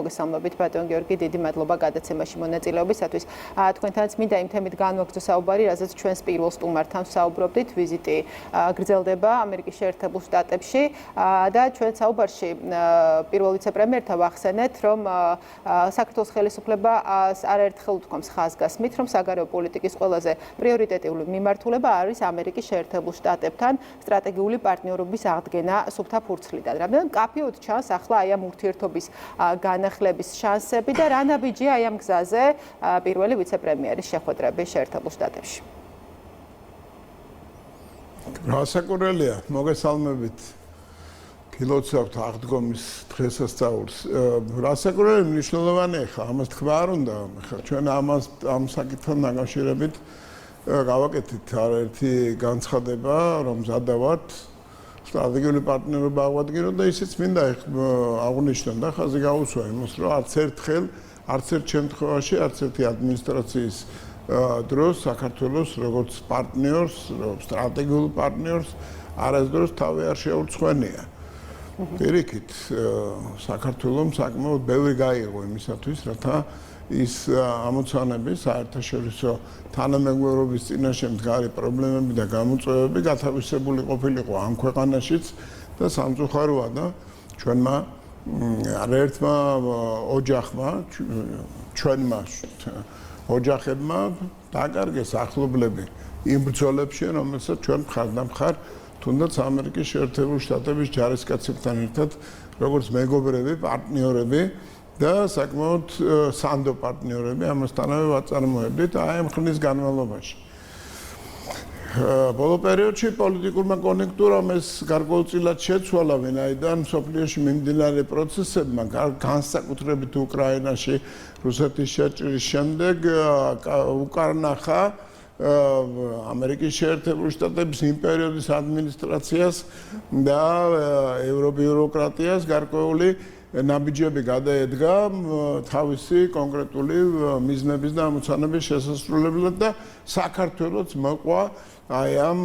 მოგესალმებით ბატონ გიორგი, დიდი მადლობა გადაცემაში მონაწილეობისათვის. Თქვენთანაც მინდა იმ თემით განვაგრძო საუბარი, რაზეც ჩვენს პირველ სტუმართან საუბრობდით, ვიზიტი გრძელდება ამერიკის შეერთებულ შტატებში და ჩვენ საუბარში პირველ ვიცე-პრემიერთან ვახსენეთ, რომ საქართველოს ხელისუფლება არაერთხელ უთქვამს ხაზგასმით, რომ საგარეო პოლიტიკის ყველაზე პრიორიტეტული მიმართულება არის ამერიკის შეერთებულ შტატებთან სტრატეგიული პარტნიორობის აღდგენა სუფთა ფურცლიდან. რამდენად მკაფიოდ ჩანს ახლა აი ამ ურთიერთობის განახლების შანსები და რა ნაბიჯია აი ამ გზაზე პირველი ვიცე-პრემიერის შეხვედრების შეერთებულ შტატებში. რასაკურველია, მოგესალმებით. გილოცავთ აღდგომის დღესასწაულს. რასაკურველი მნიშვნელოვანია ხა, ამას თქვა არ უნდა. ხა ჩვენ ამ საკითხთან დაკავშირებით გავაკეთეთ არაერთი განცხადება, რომ მზადავართ სტრატეგიული პარტნიორობა აღვადგინოთ და ისიც მინდა აღვნიშნო და ხაზი გაუსვა იმას, რომ არც ერთ შემთხვევაში, არც ერთი ადმინისტრაციის დროს საქართველოს როგორც პარტნიორს, სტრატეგიულ პარტნიორს არასდროს თავი არ შეუწყვენია. პირიქით, საქართველოს საკმაოდ ბევრი გაიღო იმისათვის, რათა ის ამოცანები საერთაშორისო თანამეგობრობის წინაშე მდგარი პრობლემები და გამოწვევები გათავისებული ყოფილიყო ამ ქვეყანაშიც და სამწუხაროა და ჩვენმა არაერთმა ოჯახმა ჩვენმა ოჯახებმა დაკარგეს ახლობლები იმ ბრძოლებში, რომელსაც ჩვენ მხარდამხარ თუნდაც ამერიკის შეერთებულ შტატების ჯარისკაცებთან ერთად როგორც მეგობრები, პარტნიორები და საკმაოდ სანდო პარტნიორები ამასთანავე ვაწარმოებდით აი ამ ხნის განმავლობაში. ბოლო პერიოდში პოლიტიკურმა კონიუნქტურამ ეს გარკვეულწილად შეცვალა, ვინაიდან მსოფლიოში მიმდინარე პროცესებმა, განსაკუთრებით უკრაინაში რუსეთის შეჭრის შემდეგ უკარნახა ამერიკის შეერთებულ შტატების იმპერიის ადმინისტრაციას და ევრობიუროკრატიას გარკვეული ნაბიჯები გადაედგა თავისი კონკრეტული მიზნების და ამოცანების შესასრულებლად და საქართველოს მოყვა აი ამ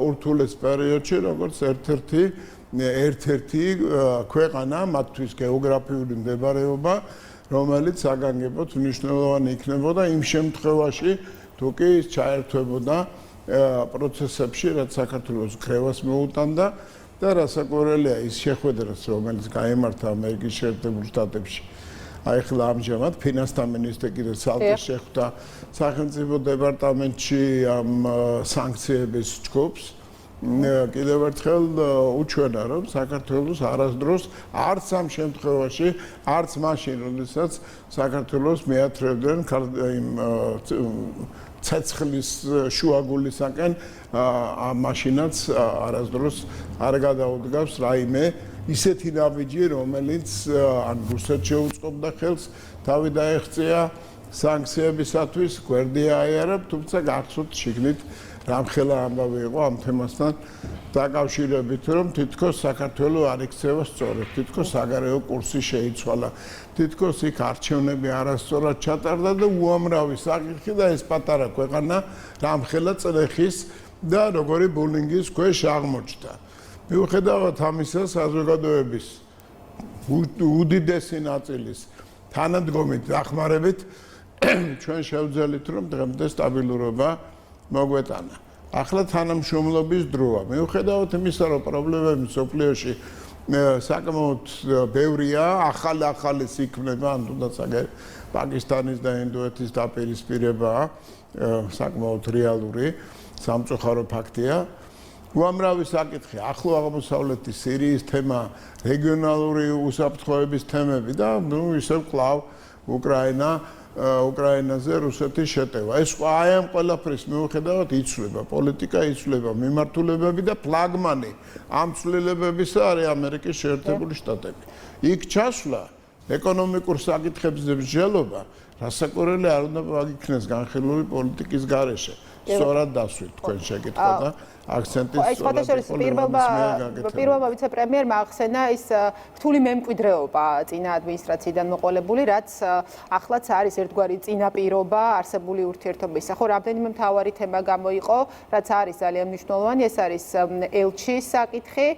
ურთულეს პერიოდში როგორც ერთ-ერთი ქვეყანა მათთვის გეოგრაფიული მდებარეობა, რომელიც საგანგებოდ მნიშვნელოვანი იქნებოდა იმ შემთხვევაში, თუ კი ის ჩაერთვებოდა პროცესებში, რაც საქართველოს ქრევას მოუტანდა და რასაკვირველია ის შეხვედრაც, რომელიც გაიმართა ამერიკის შეერთებულ შტატებში. აი ხლა ამჟამად ფინანსთა მინისტრი კიდე ცალკე შეხვდა სახელმწიფო დეპარტამენტში ამ სანქციების ჯგუფს. კიდევ ერთხელ უჩვენა, რომ საქართველოს არასდროს არც ამ შემთხვევაში, არც მაშინ, როდესაც საქართველოს მეათრევდნენ იმ ცეცხლის შუაგულისაკენ მაშინაც არასდროს არ გადაუდგავს რაიმე ისეთი ნაბიჯი, რომელიც ან რუსეთს შეუწყობდა ხელს, თავი დაეღწია სანქციებისათვის, გვერდი აიარა, თუმცა გახსოვთ შიგნით რამხელა ამბავი იყო ამ თემასთან დაკავშირებით, რომ თითქოს საქართველოს არ იქცევა სწორად, თითქოს საგარეო კურსი შეიცვალა, თითქოს იქ არჩევნები არასწორად ჩატარდა და უამრავი საკითხი და ეს პატარა ქვეყანა რამხელა წლეხის და როგორი ბულინგის ქვეშ აღმოჩნდა. მიუხედავად ამისა, საზოგადოების უდიდესი ნაწილის თანადგომით დახმარებით ჩვენ შევძელით, რომ დღემდე სტაბილურობა მოგვეტანა. ახლა თანამშრომლობის დროა. მიუხედავად იმისა, რომ პრობლემები მსოფლიოში საკმაოდ ბევრია, ახალ-ახალის იქმნება, ან თუნდაც პაკისტანის და ინდოეთის დაპირისპირება საკმაოდ რეალური სამწუხარო ფაქტია. უამრავი საკითხი, ახლო აღმოსავლეთის სირიის თემა, რეგიონალური უსაფრთხოების თემები და ისევ კვლავ უკრაინაზე რუსეთის შეტევა. ეს აი ამ ყველაფრის მიუხედავად იცვლება, პოლიტიკა იცვლება, მიმართულებები და ფლაგმანი ამ ცვლილებებისა არის ამერიკის შეერთებული შტატები. იქ ჩასვლა, ეკონომიკურ საკითხებზე მსჯელობა, რასაკვირველია არ უნდა იქნეს განხილული პოლიტიკის გარეშე. სწორად დასვით თქვენ შეკითხვა და აქცენტი პირველმა ვიცე-პრემიერმა ახსენა ის რთული მემკვიდრეობა წინა ადმინისტრაციიდან მოყოლებული, რაც ახლაც არის ერთგვარი წინაპირობა არსებული ურთიერთობისა. ხო, რამდენიმე მთავარი თემა გამოიყო, რაც არის ძალიან მნიშვნელოვანი, ეს არის ელჩის საკითხი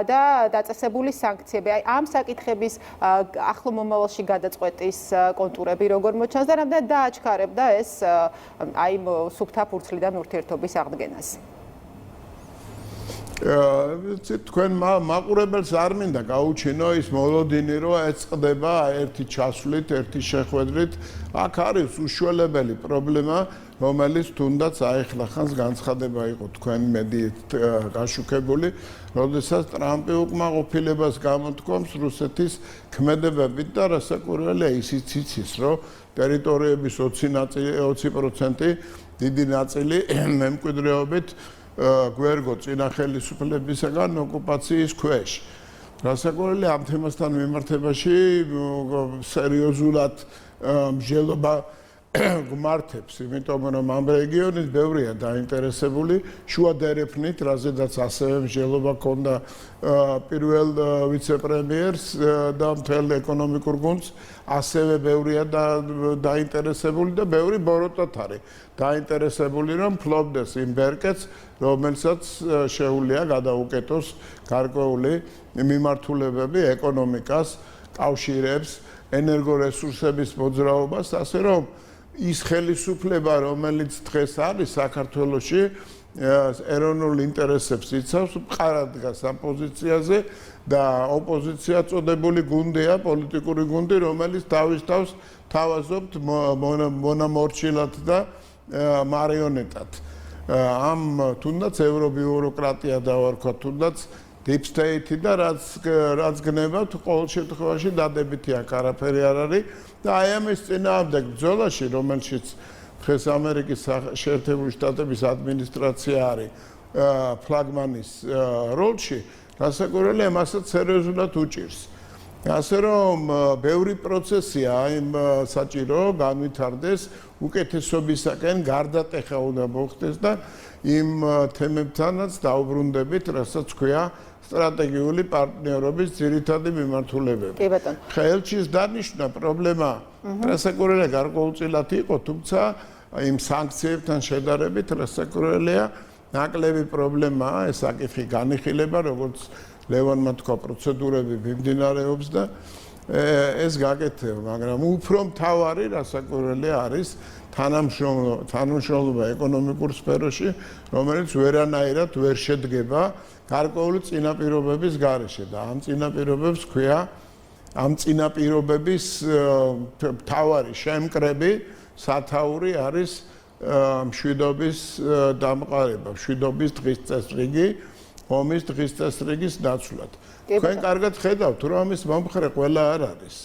და დაწესებული სანქციები. აი, ამ საკითხების ახლო მომავალში გადაწყვეტის კონტურები როგორ მოჩანს და რამდენად დააჩქარებდა ეს აი სუფთა ფურცლიდან ურთიერთობის აღდგენას. თქვენ მაყურებელს არ მინდა გაუჩინო ის მოლოდინი, რომ ეწყდება ერთი ჩასვლით, ერთი შეხვედრით. აქ არის უშველებელი პრობლემა, რომელიც თუნდაც აიხლახანს განცხადება იყო თქვენ მედიით გაშუქებული, როდესაც ტრამპი უკმაყოფილებას გამოთქვამს რუსეთის ქმედებებით და რასაკვირველია ისიც იცის, რომ ტერიტორიების 20% დიდი ნაწილი მემკვიდრეობით გვერგო წინა ხელისუფლებისაგან ოკუპაციის ქვეშ. რასაკვირველია ამ თემასთან მიმართებაში სერიოზულად მსჯელობა გმართებს, იმიტომ რომ ამ რეგიონის ბევრია დაინტერესებული შუა დერეფნით, რაზედაც ასევე მსჯელობა ჰქონდა პირველ ვიცე-პრემიერს და მთელ ეკონომიკურ გუნდს, ასევე ბევრია დაინტერესებული და ბევრი ბოროტად არის დაინტერესებული, რომ ფლობდეს იმ ბერკეტს, რომელსაც შეუძლია გადაუკეთოს გარკვეული მიმართულებები ეკონომიკას, კავშირებს, ენერგორესურსების მოძრაობას, ასე რომ ის ხელისუფლება, რომელიც დღეს არის საქართველოში, ეროვნულ ინტერესებს იცავს, მყარად დგას ამ პოზიციაზე და ოპოზიცია წოდებული გუნდია, პოლიტიკური გუნდი, რომელიც თავის თავს თავაზობთ მონამორჩილად და მარიონეტად. ამ თუნდაც ევრობიუროკრატია დავარქვა, თუნდაც deep state და რაც გნებავთ, ყოველ შემთხვევაში დადებითი აქ არაფერი არ არის და აი ამის წინააღმდეგ ბრძოლაში, რომელშიც დღეს ამერიკის შეერთებული შტატების ადმინისტრაცია არის ფლაგმანის როლში, რასაკვირველია მასაც სერიოზულად უჭირს. ასე რომ ბევრი პროცესია იმ საჭირო განვითარდეს უკეთესობისაკენ გარდატეხა უნდა მოხდეს და იმ თემებთანაც დაუბრუნდებით, რასაც ქვია სტრატეგიული პარტნიორობის ძირითადი მიმართულებები. კი ბატონო. ხელჩის დანიშვნა პრობლემა რასაკვირველია გარკვეულწილად იყო, თუმცა იმ სანქციებთან შედარებით რასაკვირველია ნაკლები პრობლემაა, ეს საკითხი განიხილება, როგორც ლევანმა თქვა, პროცედურები მიმდინარეობს და ეს გაკეთება, მაგრამ უფრო მთავარი რასაკვირველია არის თანამშრომლობა ეკონომიკურ სფეროში, რომელიც ვერანაირად ვერ შედგება გარკვეული წინაპირობების გარეშე და ამ წინაპირობებს ქვია ამ წინაპირობების მთავარი შემკრები სათაური არის მშვიდობის დამყარება, მშვიდობის დღის წესრიგი, ომის დღის წესრიგის ნაცვლად. თქვენ კარგად ხედავთ, რომ ამის მომხრე ყველა არ არის.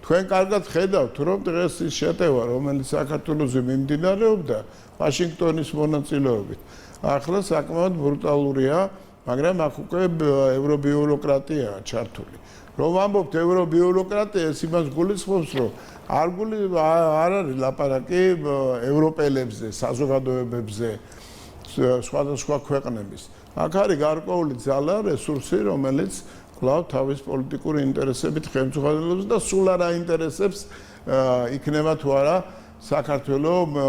თქვენ კარგად ხედავთ, რომ დღეს ის შეტევა, რომელიც საქართველოზე მიმდინარეობდა, ვაშინგტონის მონაწილეობით, ახლა საკმაოდ ბრუტალურია, მაგრამ აქ უკვე ევრობიუროკრატიაა ჩართული. რომ ვამბობთ ევრობიუროკრატია, ეს იმას გულისხმობს, რომ არ არის ლაპარაკი ევროპელებზე, საზოგადოებებზე, სხვადასხვა ქვეყნების. აქ არის გარკვეული ძალა, რესურსი, რომელიც კვლავ თავის პოლიტიკური ინტერესებით ხელმძღვანელობს და სულ არ აინტერესებს იქნება თუ არა საქართველოს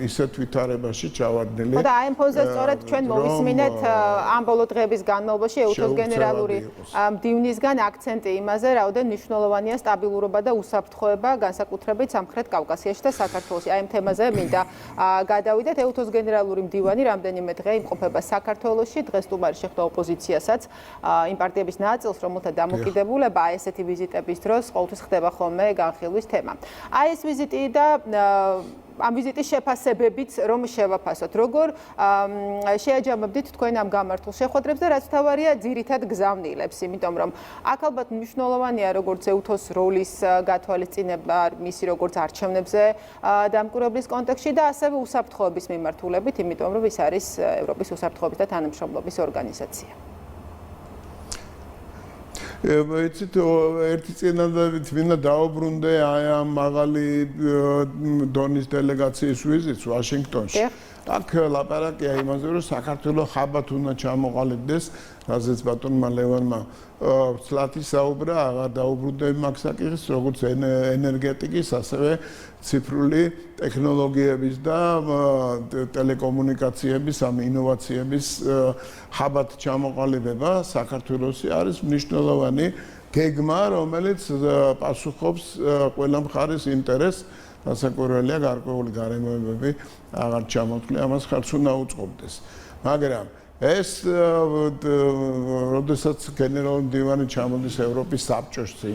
ისეთ ვითარებაში ჩავარდნილი. და აი ამ ფონზე სწორედ ჩვენ მოვისმინეთ ამ ბოლო დღეების განმავლობაში ეუთოს გენერალური მდივნისგან აქცენტი იმაზე, რაოდენ მნიშვნელოვანია სტაბილურობა და უსაფრთხოება განსაკუთრებით სამხრეთ კავკასიაში და საქართველოში. აი ამ თემაზე მინდა გადავიდეთ. ეუთოს გენერალური მდივანი რამდენიმე დღე იმყოფება საქართველოში, დღეს სტუმარი შეხვდა ოპოზიციასაც, იმ პარტიების ნაწილს, რომელთა დამოკიდებულება აი ესეთი ვიზიტების დროს ყოველთვის ხდება ხოლმე განხილვის თემა. აი ეს ვიზიტი და ამ ვიზიტის შეფასებებით რომ შევაფასოთ, როგორ შეაჯამებდით თქვენ ამ გამართულ შეხვედრებს და რაც თავარია ძირითად გზავნილებს, იმიტომ რომ აქ ალბათ მნიშვნელოვანია როგორც ეუთოს როლის გათვალისწინება მისი როგორც არჩევნებზე დამკვირვებლის კონტექსტში და ასევე უსაფრთხოების მიმართულებით, იმიტომ რომ ის არის ევროპის უსაფრთხოების და თანამშრომლობის ორგანიზაცია. იცით ერთი წინადადებით მინდა დაუბრუნდე აი ამ მაღალი დონის დელეგაციის ვიზიტს ვაშინგტონში. აქ ლაპარაკია იმაზე, რომ საქართველოს ხაბათ უნდა ჩამოყალიბდეს, რაზეც ბატონმა ლევანმა ცლად ისაუბრა, აღარ დაუბრუნდა მაგ საკითხს, როგორც ენერგეტიკის, ასევე ციფრული ტექნოლოგიების და ტელეკომუნიკაციების, ამ ინოვაციების ხაბათ ჩამოყალიბება საქართველოსი არის მნიშვნელოვანი გეგმა, რომელიც პასუხობს ყველა მხარის ინტერესს. დასაკვირველია გარკვეული გარემოებები აღარ ჩამოთვლი, ამას ხარც უნდა უწყობდეს. მაგრამ ეს როდესაც გენერალური მდივანი ჩამოდის ევროპის საბჭოში,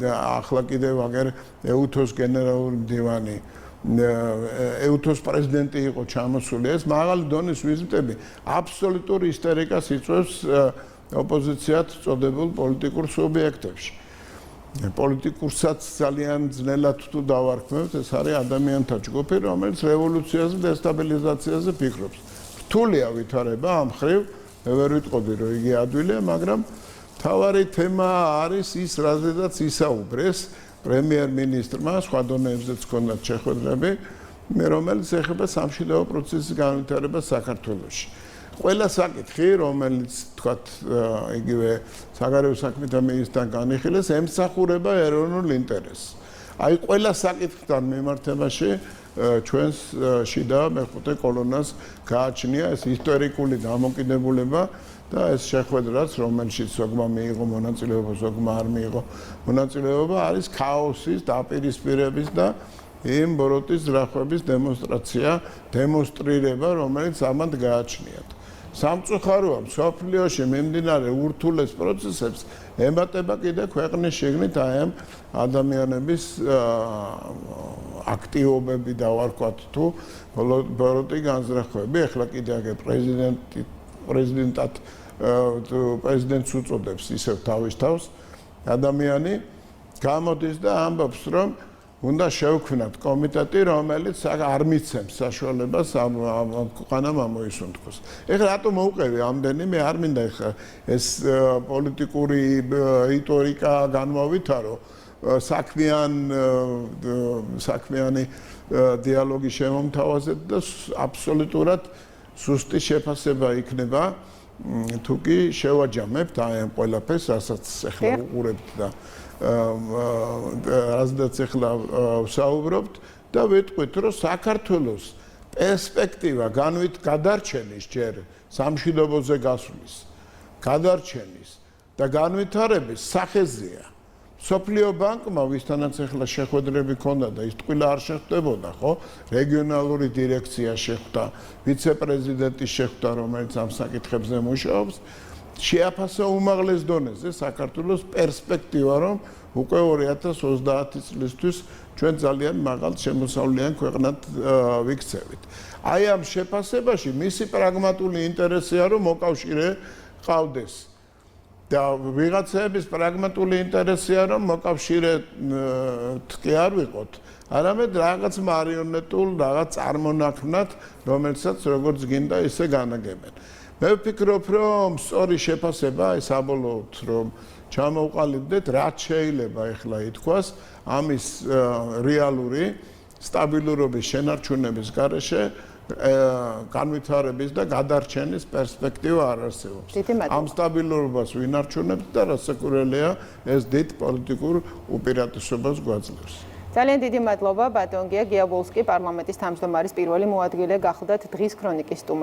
ახლა კიდევ აგერ ეუთოს გენერალური მდივანი, ეუთოს პრეზიდენტი იყო ჩამოსული, ეს მაღალი დონის ვიზიტები აბსოლუტურ ისტერიკას იწვევს ოპოზიციად წოდებულ პოლიტიკურ სუბიექტებში. პოლიტიკურსაც ძალიან ძნელად თუ დავარქმევთ, ეს არის ადამიანთა ჯგუფი, რომელიც რევოლუციაზე, დესტაბილიზაციაზე ფიქრობს. რთულია ვითარება ამ ხრივ, მე ვერ ვიტყოდი, რომ იგი ადვილია, მაგრამ მთავარი თემა არის ის, რაზედაც ისაუბრეს პრემიერ-მინისტრმა, სხვა დონეებზეც ჰქონდათ შეხვედრები, რომელიც ეხება სამშვიდობო პროცესის განვითარებას საქართველოში. ყველა საკითხი, რომელიც თქვათ იგივე საგარეო საქმეთა მინისტრთან განიხილეს, ემსახურება ეროვნულ ინტერესს. აი ყველა საკითხთან მიმართებაში ჩვენს შიდა მეხუთე კოლონას გააჩნია ეს ისტორიკული დამოკიდებულება და ეს შეხვედრაც, რომელშიც ზოგმა მიიღო მონაწილეობა, ზოგმა არ მიიღო მონაწილეობა, არის ქაოსის დაპირისპირების და იმ ბოროტის ძრახვების დემონსტრირება, რომელიც ამათ გააჩნიათ. სამწუხაროა, მსოფლიოში მიმდინარე ურთულეს პროცესებს ემატება კიდე ქვეყნის შიგნით აი ამ ადამიანების აქტივობები დავარქვათ თუ ბოროტი განზრახვები. ეხლა კიდე აგერ პრეზიდენტს უწოდებს ისევ თავის თავს ადამიანი გამოდის და ამბობს, რომ უნდა შევქმნათ კომიტეტი, რომელიც არ მიცემს საშუალებას ამ ქვეყანამ ამოისუნთქოს. ეხლა რატომ მოვყევი ამდენი, მე არ მინდა ეხლა ეს პოლიტიკური რიტორიკა განმოვითარო, საქმიანი დიალოგი შემომთავაზეთ და აბსოლუტურად სუსტი შეფასება იქნება, თუ კი შევაჯამებთ აი ამ ყველაფერს, რასაც ეხლა უყურებთ და რაზედაც ეხლა ვსაუბრობთ და ვიტყვით, რომ საქართველოს პერსპექტივა გადარჩენის ჯერ სამშვიდობოზე გასვლის, გადარჩენის და განვითარების სახეზეა. სოფლიო ბანკმა, ვისთანაც ეხლა შეხვედრები ჰქონდა და ის ტყუილა არ შეხვდებოდა, ხო? რეგიონალური დირექცია შეხვდა, ვიცე-პრეზიდენტი შეხვდა, რომელიც ამ საკითხებზე მუშაობს. შეაფასა უმაღლეს დონეზე საქართველოს პერსპექტივა, რომ უკვე 2030 წლისთვის ჩვენ ძალიან მაღალ შემოსავლიან ქვეყნად ვიქცევით. აი ამ შეფასებაში მისი პრაგმატული ინტერესია, რომ მოკავშირე ყავდეს. და ვიღაცების პრაგმატული ინტერესია, რომ მოკავშირედ კი არ ვიყოთ, არამედ რაღაც მარიონეტულ, რაღაც წარმონაქმნად, რომელსაც როგორც გინდა ისე განაგებენ. მე ვფიქრობ, რომ სწორი შეფასება, ეს საბოლოოდ, რომ ჩამოვყალიბდეთ, რაც შეიძლება ეხლა ითქვას, ამის რეალური სტაბილურობის შენარჩუნების გარეშე განვითარების და გადარჩენის პერსპექტივა არ არსებობს. ამ სტაბილურობას ვინარჩუნებთ და რასაკვირველია, ეს დიდ პოლიტიკურ უპირატესობას გვაძლევს. ძალიან დიდი მადლობა ბატონ გია გიაბულსკი, პარლამენტის თავმჯდომარის პირველი მოადგილე გახლდათ დღის ქრონიკის სტუმარი.